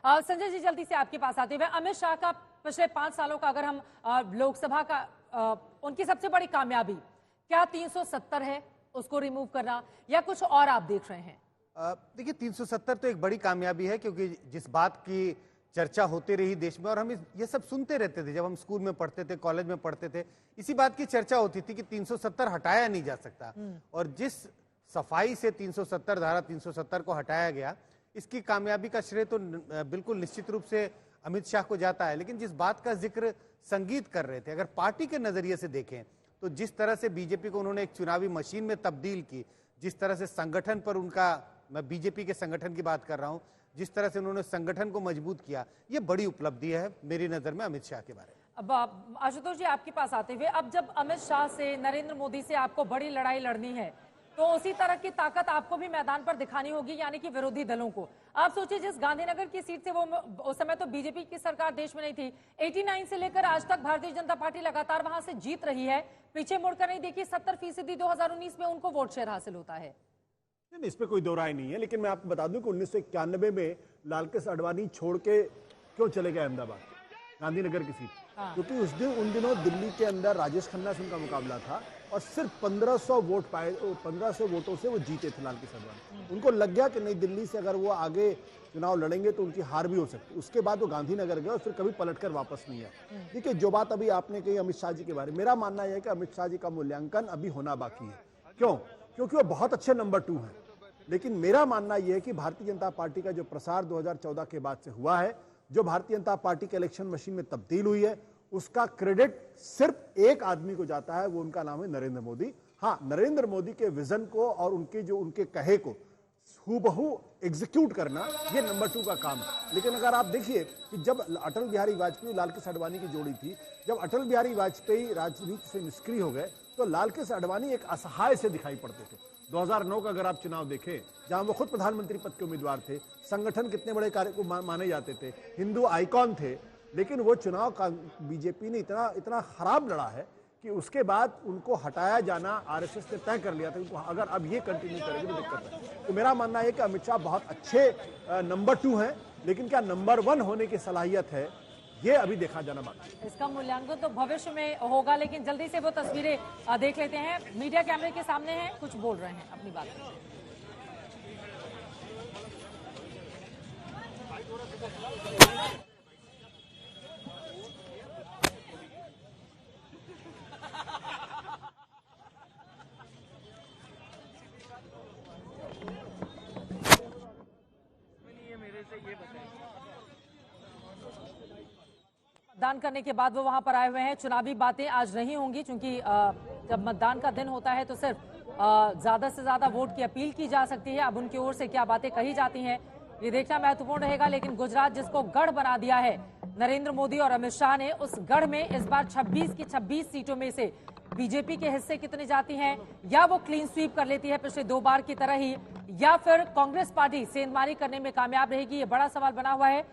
संजय जी, जल्दी से आपके पास आते हुए, अमित शाह का पिछले 5 सालों का अगर हम लोकसभा का उनकी सबसे बड़ी कामयाबी क्या 370 है, उसको रिमूव करना, या कुछ और आप देख रहे हैं? देखिए 370 तो एक बड़ी कामयाबी है, क्योंकि जिस बात की चर्चा होती रही देश में, और हम ये सब सुनते रहते थे जब हम स्कूल में पढ़ते थे, कॉलेज में पढ़ते थे, इसी बात की चर्चा होती थी कि 370 हटाया नहीं जा सकता। और जिस सफाई से 370 धारा 370 को हटाया गया, इसकी कामयाबी का श्रेय तो बिल्कुल निश्चित रूप से अमित शाह को जाता है। लेकिन जिस बात का जिक्र संगीत कर रहे थे, अगर पार्टी के नजरिए से देखें तो जिस तरह से बीजेपी को उन्होंने एक चुनावी मशीन में तब्दील की, जिस तरह से संगठन पर उनका, मैं बीजेपी के संगठन की बात कर रहा हूं, जिस तरह से उन्होंने संगठन को मजबूत किया, ये बड़ी उपलब्धि है मेरी नजर में अमित शाह के बारे में। अब आशुतोष जी, आपके पास आते हुए, अब जब अमित शाह से, नरेंद्र मोदी से आपको बड़ी लड़ाई लड़नी है, तो उसी तरह की ताकत आपको भी मैदान पर दिखानी होगी, यानी कि विरोधी दलों को। आप सोचिए, जिस गांधीनगर की सीट से वो, उस समय तो बीजेपी की सरकार देश में नहीं थी, 89 से लेकर आज तक भारतीय जनता पार्टी लगातार वहां से जीत रही है। पीछे मुड़कर नहीं देखिए, 70% 2019 में उनको वोट शेयर हासिल होता है। नहीं, इस पे कोई दो राय नहीं है। लेकिन मैं आपको बता दूं कि 1991 में लालकृष्ण आडवाणी छोड़ के क्यों चले गए अहमदाबाद, गांधीनगर की सीट, क्योंकि उन दिनों दिल्ली के अंदर राजेश खन्ना से उनका मुकाबला था और सिर्फ 1500 वोट पाए, 1500 वोटों से वो जीते थे लालकृष्ण आडवाणी। उनको लग गया कि नई दिल्ली से अगर वो आगे चुनाव लड़ेंगे तो उनकी हार भी हो सकती। उसके बाद वो गांधीनगर गए और फिर कभी पलटकर वापस नहीं आए। देखिए, जो बात अभी आपने कही अमित शाह जी के बारे में, मेरा मानना यह है कि अमित शाह जी का मूल्यांकन अभी होना बाकी है। क्यों? क्योंकि वो बहुत अच्छे नंबर 2 हैं। लेकिन मेरा मानना यह है कि भारतीय जनता पार्टी का जो प्रसार 2014 के बाद से हुआ है, जो भारतीय जनता पार्टी के इलेक्शन मशीन में तब्दील हुई है, उसका क्रेडिट सिर्फ एक आदमी को जाता है, वो उनका नाम है नरेंद्र मोदी। हाँ, नरेंद्र मोदी के विजन को और उनके कहे को हूबहू एग्जीक्यूट करना, ये नंबर 2 का काम है। लेकिन अगर आप देखिए कि जब अटल बिहारी वाजपेयी लालकृष्ण आडवाणी की जोड़ी थी, जब अटल बिहारी वाजपेयी राजनीति से निष्क्रिय हो गए तो लालकृष्ण आडवाणी एक असहाय से दिखाई पड़ते थे। 2009 का अगर आप चुनाव देखें, जहां वो खुद प्रधानमंत्री पद के उम्मीदवार थे, संगठन कितने बड़े कार्य को माने जाते थे, हिंदू आइकॉन थे, लेकिन वो चुनाव का बीजेपी ने इतना खराब लड़ा है कि उसके बाद उनको हटाया जाना आरएसएस ने तय कर लिया था। उनको अगर अब ये कंटिन्यू करेगी तो दिक्कत है। तो मेरा मानना है कि अमित शाह बहुत अच्छे नंबर 2 हैं, लेकिन क्या नंबर 1 होने की सलाहियत है, ये अभी देखा जाना बाकी है। इसका मूल्यांकन तो भविष्य में होगा। लेकिन जल्दी से वो तस्वीरें देख लेते हैं। मीडिया कैमरे के सामने हैं, कुछ बोल रहे हैं अपनी बात। मतदान करने के बाद वो वहां पर आए हुए हैं। चुनावी बातें आज नहीं होंगी, क्योंकि जब मतदान का दिन होता है तो सिर्फ ज्यादा से ज्यादा वोट की अपील की जा सकती है। अब उनकी ओर से क्या बातें कही जाती हैं, ये देखना महत्वपूर्ण रहेगा। लेकिन गुजरात, जिसको गढ़ बना दिया है नरेंद्र मोदी और अमित शाह ने, उस गढ़ में इस बार 26 की 26 सीटों में से बीजेपी के हिस्से कितने जाती हैं, या वो क्लीन स्वीप कर लेती है पिछले 2 बार की तरह ही, या फिर कांग्रेस पार्टी सेंधमारी करने में कामयाब रहेगी, ये बड़ा सवाल बना हुआ है।